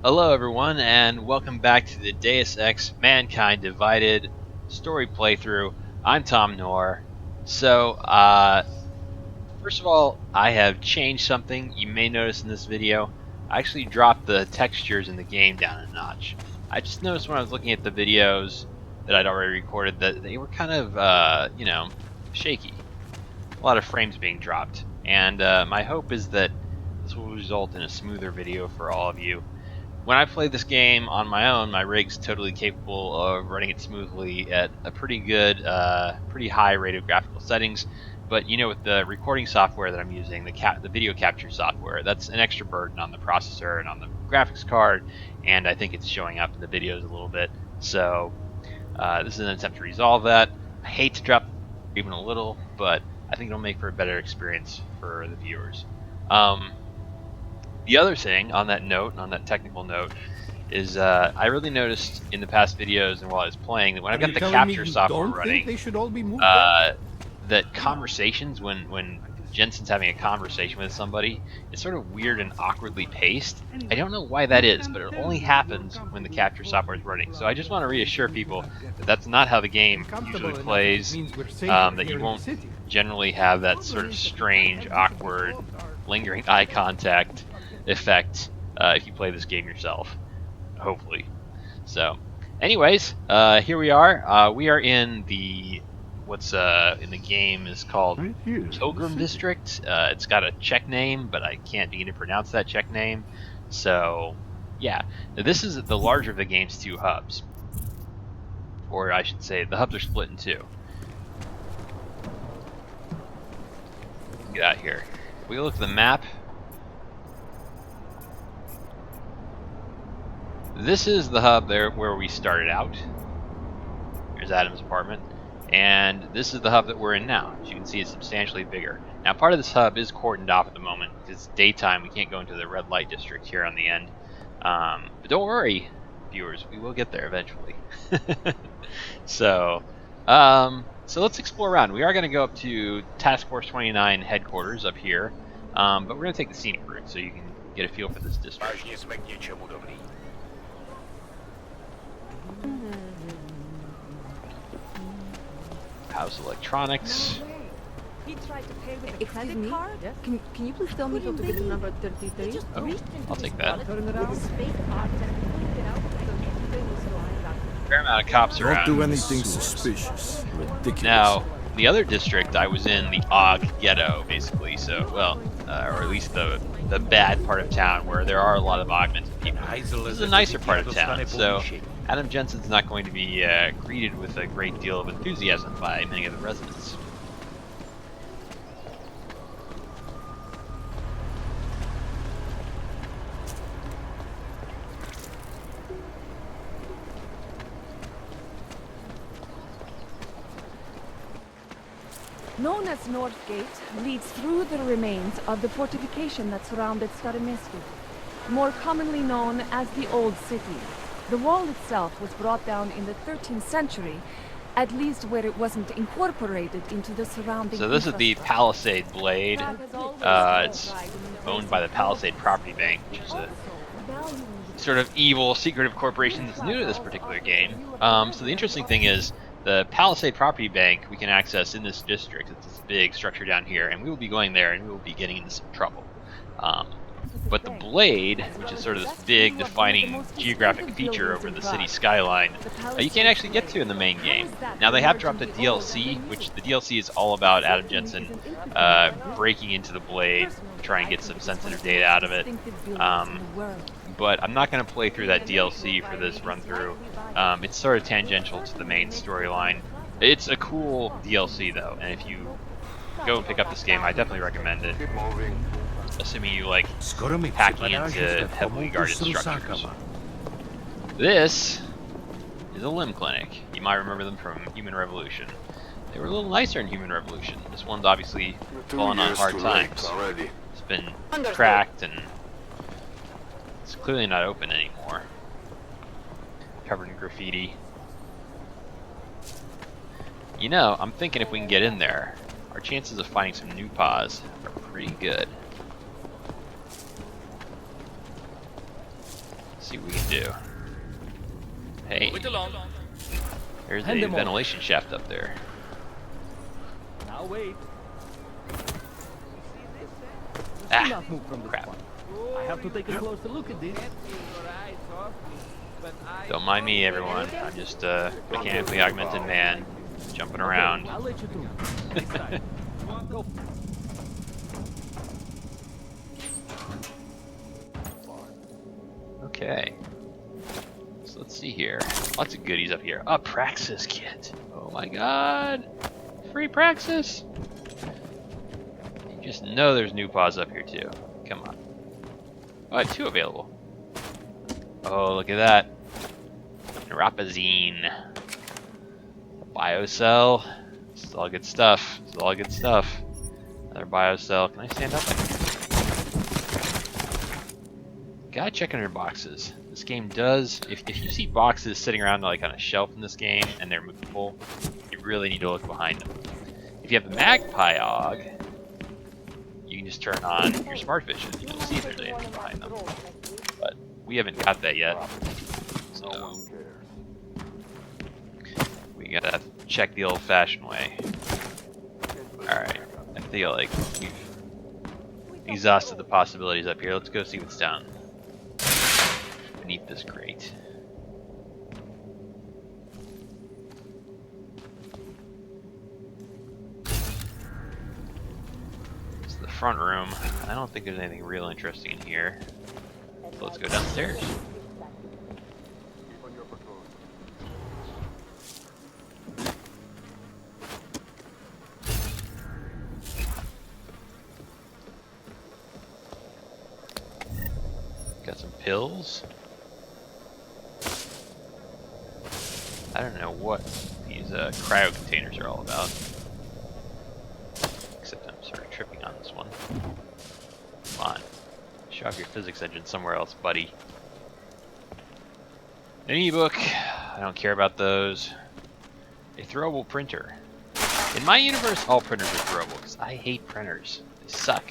Hello everyone, and welcome back to the Deus Ex Mankind Divided story playthrough. I'm Tom Noor. First of all, I have changed something you may notice in this video. I actually dropped the textures in the game down a notch. I just noticed when I was looking at the videos that I'd already recorded that they were kind of, shaky. A lot of frames being dropped. And my hope is that this will result in a smoother video for all of you. When I play this game on my own, my rig's totally capable of running it smoothly at a pretty good, pretty high rate of graphical settings. But with the recording software that I'm using, the video capture software, that's an extra burden on the processor and on the graphics card, and I think it's showing up in the videos a little bit. So this is an attempt to resolve that. I hate to drop even a little, but I think it'll make for a better experience for the viewers. The other thing on that note, on that technical note, is I really noticed in the past videos and while I was playing that when I've got the capture software running, that conversations, when Jensen's having a conversation with somebody, it's sort of weird and awkwardly paced. I don't know why that is, but it only happens when the capture software is running. So I just want to reassure people that that's not how the game usually plays, that you won't generally have that sort of strange, awkward, lingering eye contact effect if you play this game yourself, hopefully. So anyways, here we are. We are in the what's in the game is called Pilgrim District. It's got a Czech name, but I can't begin to pronounce that Czech name. So yeah, now, this is the larger of the game's two hubs, or I should say the hubs are split in two. Get out here. If we look at the map, this is the hub there where we started out. Here's Adam's apartment. And this is the hub that we're in now. As you can see, it's substantially bigger. Now, part of this hub is cordoned off at the moment because it's daytime. We can't go into the red light district here on the end. But don't worry, viewers, we will get there eventually. So let's explore around. We are going to go up to Task Force 29 headquarters up here, but we're going to take the scenic route so you can get a feel for this district. House electronics. Excuse me? Can you please tell me how to get to number 33? Oh, I'll take that. Fair amount of cops around. Don't do anything suspicious. Ridiculous. Now, the other district, I was in the Og ghetto, basically. So, well, or at least the bad part of town where there are a lot of augmented people. This is a nicer part of town, so Adam Jensen's not going to be greeted with a great deal of enthusiasm by many of the residents. Known as North Gate, leads through the remains of the fortification that surrounded Starimescu, more commonly known as the Old City. The wall itself was brought down in the 13th century, at least where it wasn't incorporated into the surrounding. So this is the Palisade Blade. It's owned by the Palisade Property Bank, which is a sort of evil, secretive corporation that's new to this particular game. So the interesting thing is, the Palisade Property Bank we can access in this district. It's this big structure down here, and we will be going there and we will be getting into some trouble. But the Blade, which is sort of this big defining geographic feature over the city skyline, you can't actually get to in the main game. Now they have dropped a DLC, which the DLC is all about Adam Jensen breaking into the Blade, try and get some sensitive data out of it. But I'm not going to play through that DLC for this run through. It's sort of tangential to the main storyline. It's a cool DLC though, and if you go and pick up this game, I definitely recommend it. Assuming you like hacking into heavily guarded structures. This is a limb clinic. You might remember them from Human Revolution. They were a little nicer in Human Revolution. This one's obviously fallen on hard times. It's been cracked and it's clearly not open anymore. Covered in graffiti. You know, I'm thinking if we can get in there, our chances of finding some new paws are pretty good. see what we can do. Hey, Move it along. there's Hand a them over. ventilation shaft up there. Now wait. Ah, Not move from this crap. point. I have to take a closer look at this. Don't mind me, everyone. I'm just a mechanically augmented man jumping around. I'll let you through. Next time. Go. Okay. So let's see here. Lots of goodies up here. A Praxis kit. Oh my god. Free Praxis. You just know there's new paws up here too. Come on. Oh, I have 2 available. Oh, look at that. Neuropazine. Biocell. This is all good stuff. This is all good stuff. Another biocell. Can I stand up? Gotta check on your boxes. This game does, if you see boxes sitting around like on a shelf in this game and they're movable, you really need to look behind them. If you have the Magpie AUG, you can just turn on your smart vision and you'll see if there's anything behind them. But we haven't got that yet, so we gotta check the old-fashioned way. Alright, I feel like we've exhausted the possibilities up here. Let's go see what's down beneath this crate. It's the front room. I don't think there's anything real interesting in here. So let's go downstairs. Got some pills. I don't know what these cryo containers are all about. Except I'm sort of tripping on this one. Come on. Show off your physics engine somewhere else, buddy. An e-book. I don't care about those. A throwable printer. In my universe, all printers are throwable, because I hate printers. They suck.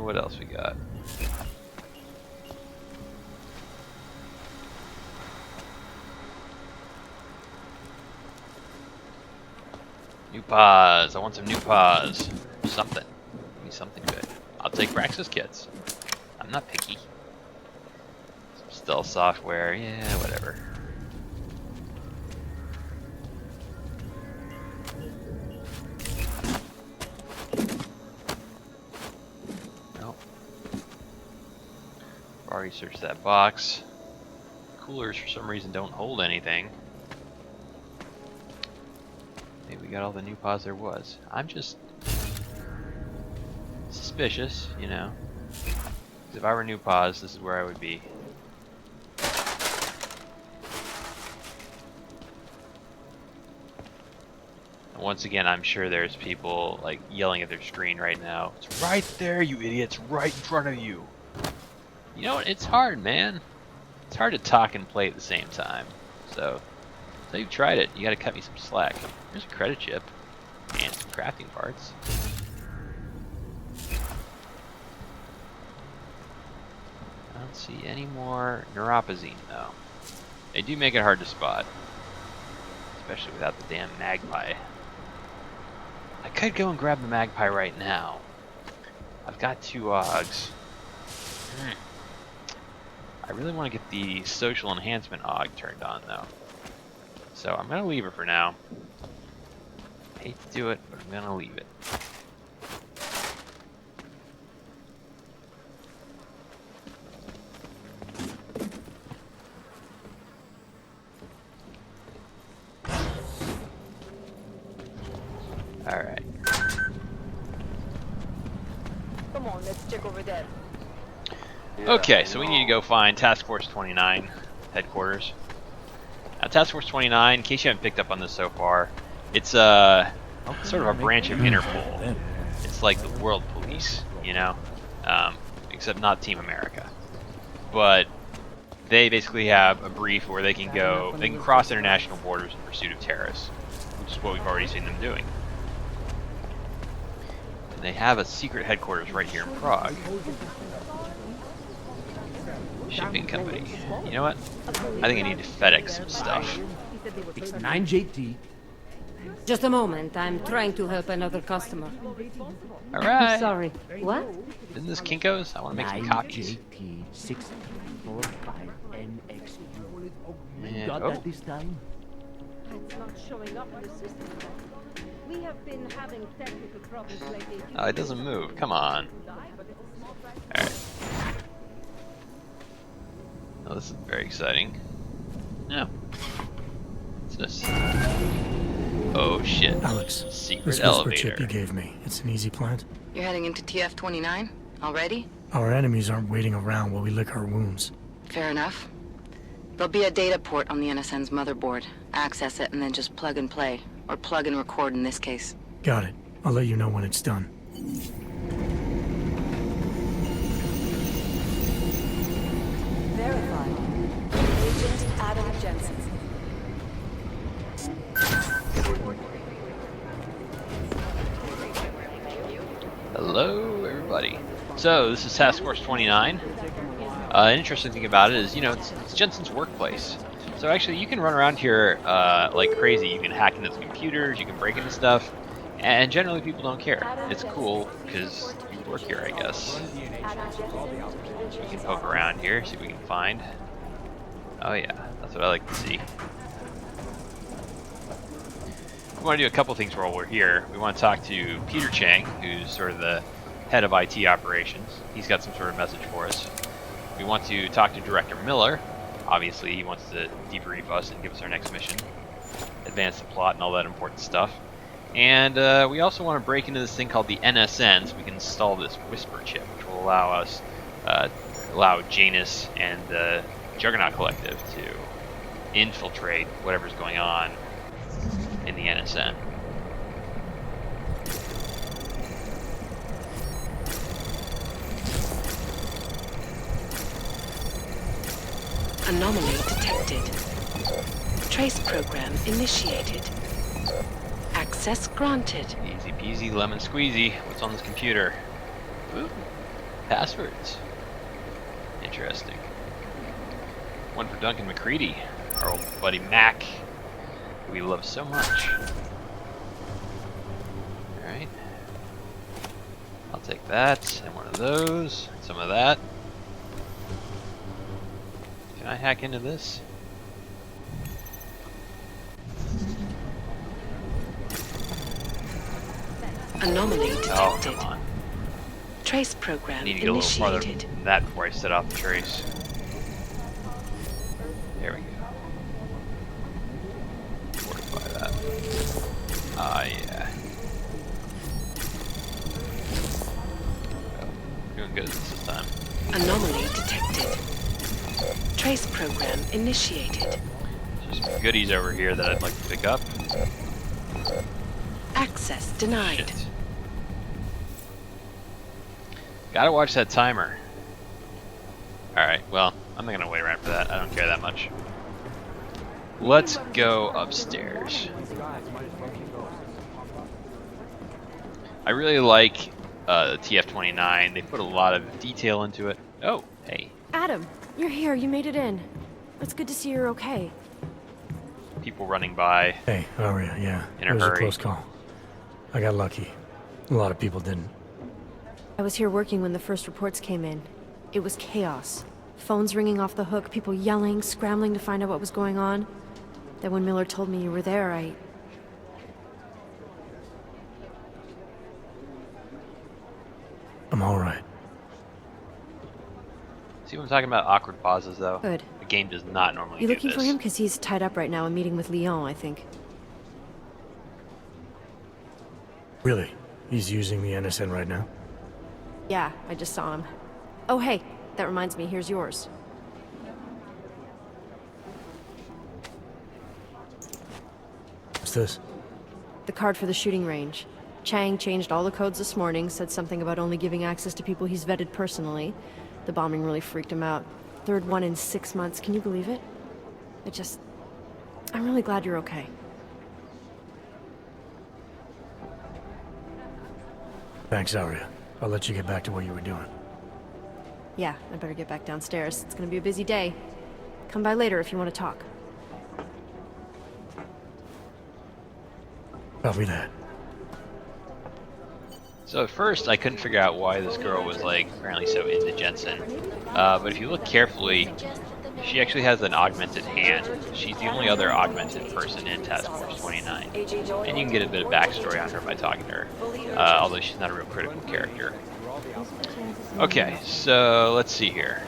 What else we got? New paws. I want some new paws. Something. Give me something good. I'll take Praxis kits. I'm not picky. Some stealth software. Yeah, whatever. Nope. Already searched that box. Coolers for some reason don't hold anything. Maybe we got all the new paws there was. I'm just suspicious, you know. 'Cause if I were new paws, this is where I would be. And once again, I'm sure there's people like yelling at their screen right now. It's right there, you idiots, right in front of you. You know what? It's hard, man. It's hard to talk and play at the same time. So you've tried it. You gotta cut me some slack. There's a credit chip and some crafting parts. I don't see any more neuropazine though. They do make it hard to spot, especially without the damn magpie. I could go and grab the magpie right now. I've got 2 AUGs. I really want to get the social enhancement AUG turned on though. So I'm going to leave it for now. Hate to do it, but I'm going to leave it. Alright. Come on, let's check over there. Okay, so we need to go find Task Force 29 headquarters. Now, Task Force 29, in case you haven't picked up on this so far, it's sort of a branch of Interpol. It's like the world police, you know, except not Team America. But they basically have a brief where they can cross international borders in pursuit of terrorists, which is what we've already seen them doing. And they have a secret headquarters right here in Prague. Shipping company. You know what? I think I need to FedEx some stuff. It's 9JT. Just a moment, I'm trying to help another customer. Alright! Sorry. What? Isn't this Kinko's? I want to make some copies. 9JT 645NXU. And, Got oh, that this time? It's not showing up in the system. We have been having technical problems lately. oh, it doesn't move. Come on. Alright. Oh, this is very exciting. No. What's this? Oh shit. Alex, Secret this whisper elevator. chip you gave me, it's an easy plant. You're heading into TF-29 already? Our enemies aren't waiting around while we lick our wounds. Fair enough. There'll be a data port on the NSN's motherboard. Access it and then just plug and play. Or plug and record in this case. Got it. I'll let you know when it's done. Verified. Agent Adam Jensen. Hello, everybody. So, this is Task Force 29. An interesting thing about it is, you know, it's Jensen's workplace. So actually, you can run around here like crazy. You can hack into the computers, you can break into stuff, and generally people don't care. It's cool, because you work here, I guess. We can poke around here, see what we can find. Oh yeah, that's what I like to see. We want to do a couple things while we're here. We want to talk to Peter Chang, who's sort of the head of IT operations. He's got some sort of message for us. We want to talk to Director Miller. Obviously, he wants to debrief us and give us our next mission, advance the plot and all that important stuff. And we also want to break into this thing called the NSN, so we can install this whisper chip, which will allow us, allow Janus and the Juggernaut Collective to infiltrate whatever's going on in the NSN. Anomaly detected. Trace program initiated. Access granted. Easy peasy lemon squeezy. What's on this computer? Ooh, passwords. Interesting. One for Duncan McCready, our old buddy Mac, who we love so much. Alright. I'll take that, and one of those, some of that. Can I hack into this? Anomaly Oh, detected. come on. Trace I program need to get a little farther initiated. than that before I set off the trace. There we go. Fortify that. Ah, yeah. Oh, doing good this time. Anomaly detected. Trace program initiated. There's some goodies over here that I'd like to pick up. Access denied. Shit. Gotta watch that timer. Alright, well, I'm not gonna wait around for that. I don't care that much. Let's go upstairs. I really like the TF-29. They put a lot of detail into it. Oh, hey. Adam, you're here. You made it in. It's good to see you're okay. People running by. Hey, how are you? Yeah, In a it was hurry. a close call. I got lucky. A lot of people didn't. I was here working when the first reports came in. It was chaos. Phones ringing off the hook, people yelling, scrambling to find out what was going on. Then when Miller told me you were there, I'm alright. See what I'm talking about? Awkward pauses, though. Good. The game does not normally You do looking this. for him? Because he's tied up right now and meeting with Lyon, I think. Really? He's using the NSN right now? Yeah, I just saw him. Oh, hey, that reminds me, here's yours. What's this? The card for the shooting range. Chang changed all the codes this morning, said something about only giving access to people he's vetted personally. The bombing really freaked him out. Third one in 6 months, can you believe it? I'm really glad you're okay. Thanks, Arya. I'll let you get back to what you were doing. Yeah, I better get back downstairs. It's gonna be a busy day. Come by later if you want to talk. Copy that. So at first, I couldn't figure out why this girl was like apparently so into Jensen. But if you look carefully, she actually has an augmented hand. She's the only other augmented person in Task Force 29. And you can get a bit of backstory on her by talking to her, although she's not a real critical character. Okay, so let's see here.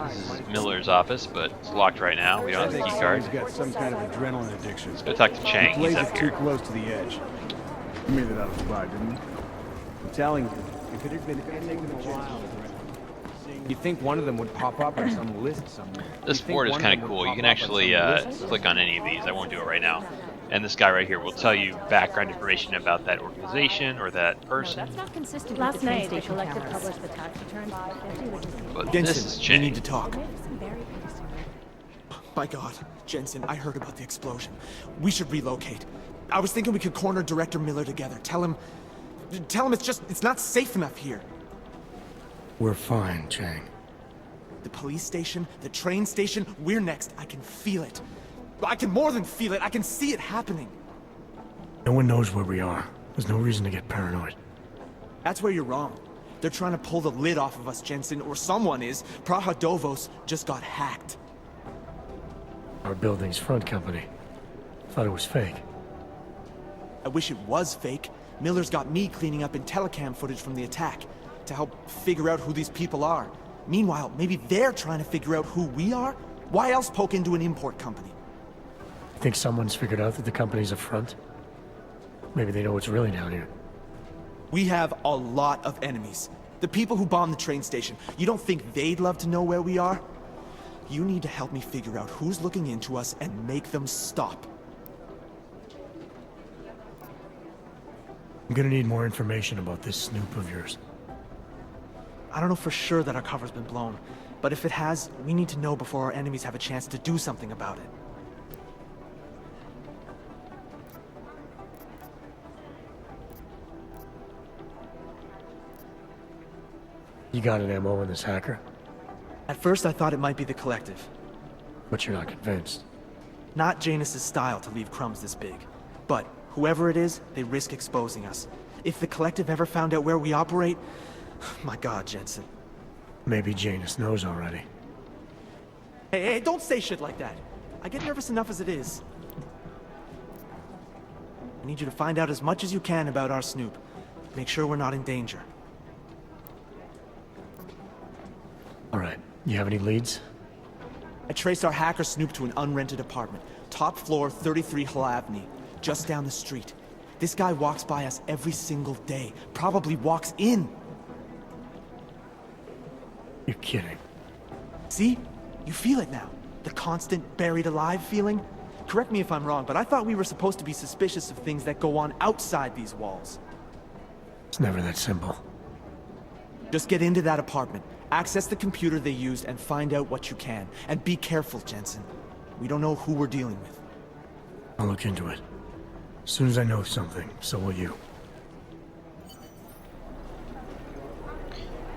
This is Miller's office, but it's locked right now. We don't have the key card. He's got some kind of adrenaline addiction. Let's go talk to Chang. He He's plays up it too here. close to the edge. You made it out of the spot, didn't you? I'm telling you, if it had been anything a while, You'd think one of them would pop up on some list somewhere. This board is kind of cool. You can actually click on any of these. I won't do it right now. And this guy right here will tell you background information about that organization or that person. That's not consistent Last with the train night, the station collective cameras. published the tax returns. But Jensen, this is we Chang. need to talk. My God, Jensen, I heard about the explosion. We should relocate. I was thinking we could corner Director Miller together. Tell him it's not safe enough here. We're fine, Chang. The police station, the train station, we're next. I can feel it. I can more than feel it. I can see it happening. No one knows where we are. There's no reason to get paranoid. That's where you're wrong. They're trying to pull the lid off of us, Jensen, or someone is. Praha Dovos just got hacked. Our building's front company. Thought it was fake. I wish it was fake. Miller's got me cleaning up telecam footage from the attack to help figure out who these people are. Meanwhile, maybe they're trying to figure out who we are? Why else poke into an import company? Think someone's figured out that the company's a front? Maybe they know what's really down here. We have a lot of enemies. The people who bombed the train station. You don't think they'd love to know where we are? You need to help me figure out who's looking into us and make them stop. I'm gonna need more information about this snoop of yours. I don't know for sure that our cover's been blown, but if it has, we need to know before our enemies have a chance to do something about it. You got an MO in this hacker? At first I thought it might be the Collective. But you're not convinced. Not Janus's style to leave crumbs this big. But whoever it is, they risk exposing us. If the Collective ever found out where we operate... My God, Jensen. Maybe Janus knows already. Hey, don't say shit like that. I get nervous enough as it is. I need you to find out as much as you can about our Snoop. Make sure we're not in danger. Alright, you have any leads? I traced our hacker Snoop to an unrented apartment. Top floor, 33 Hlavny, just down the street. This guy walks by us every single day. Probably walks in. You're kidding. See? You feel it now. The constant buried alive feeling. Correct me if I'm wrong, but I thought we were supposed to be suspicious of things that go on outside these walls. It's never that simple. Just get into that apartment, access the computer they used, and find out what you can. And be careful, Jensen. We don't know who we're dealing with. I'll look into it. As soon as I know something, so will you.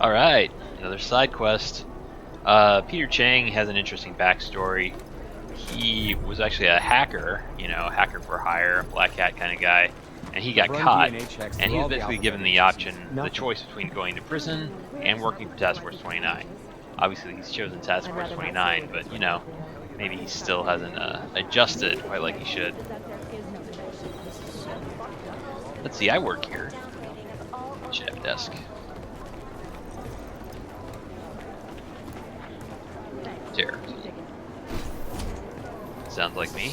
Alright, another side quest. Peter Chang has an interesting backstory. He was actually a hacker, you know, hacker for hire, black hat kind of guy, and he got caught, and he was basically given the option, the choice between going to prison and working for Task Force 29. Obviously he's chosen Task Force 29, but you know, maybe he still hasn't adjusted quite like he should. Let's see, I work here. Should have a desk. There. Sounds like me.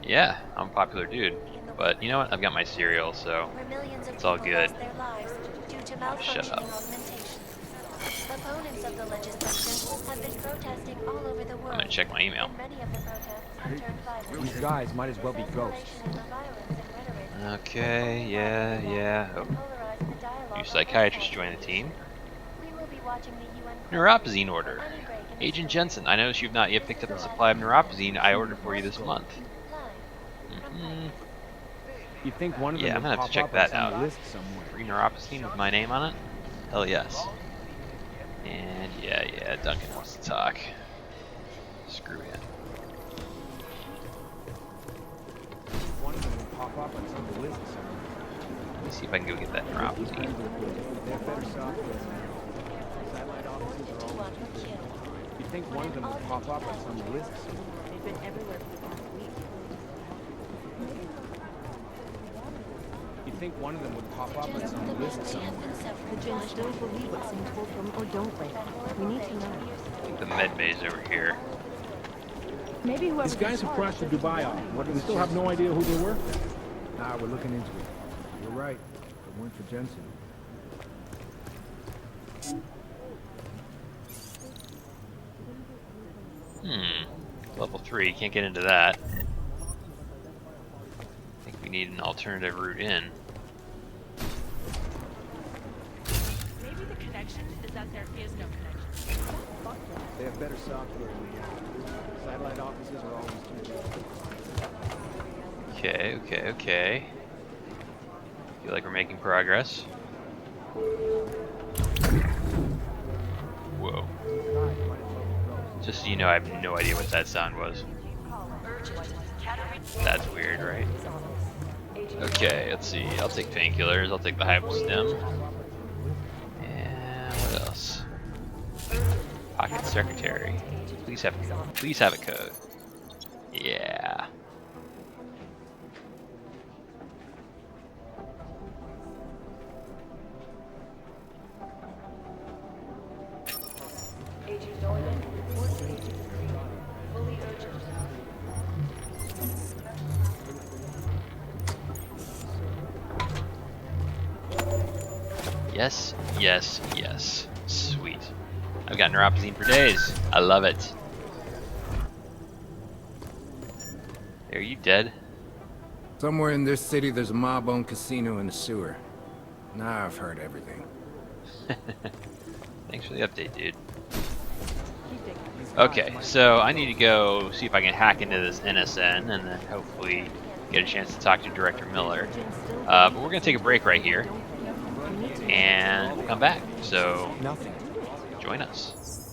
Yeah, I'm a popular dude. But you know what? I've got my cereal, so it's all good. Shut up. I'm gonna check my email. These guys might as well be ghosts. Okay, yeah. Oh. New psychiatrist join the team. Neuropazine order. Agent Jensen, I notice you've not yet picked up the supply of neuropazine I ordered for you this month. You think one of them Yeah, I'm would gonna have pop to check up that on some out. list somewhere? Free neuropazine with my name on it? Hell yes. And yeah, Duncan wants to talk. Screw him. One of them would pop up on some list somewhere. Let me see if I can go get that neuropazine. They have better software than satellite offices are always too busy. You think one of them would pop up on some list somewhere? They've been everywhere for the past week. You think one of them would pop up on some list somewhere? The Jinn still believe what's being told them, or don't they? We need to know. I think the med bay's over here. Maybe whoever. These guys have crashed the Dubai office. We still have no idea who they were. Nah, we're looking into it. You're right. If it weren't for Jensen. Level 3, can't get into that. I think we need an alternative route in. Maybe the connection is that there is no connection. They have better software than we have. Satellite offices are always too busy. Okay. Feel like we're making progress. Whoa. Just so you know, I have no idea what that sound was. That's weird, right? Okay, let's see. I'll take painkillers. I'll take the hypostem. And what else? Pocket secretary. Please have a code. Yeah. Yes. Sweet. I've got neuropazine for days. I love it. Are you dead? Somewhere in this city, there's a mob-owned casino in the sewer. Now I've heard everything. Thanks for the update, dude. Okay, so I need to go see if I can hack into this NSN and then hopefully get a chance to talk to Director Miller. But we're going to take a break right here and we'll come back. So join us.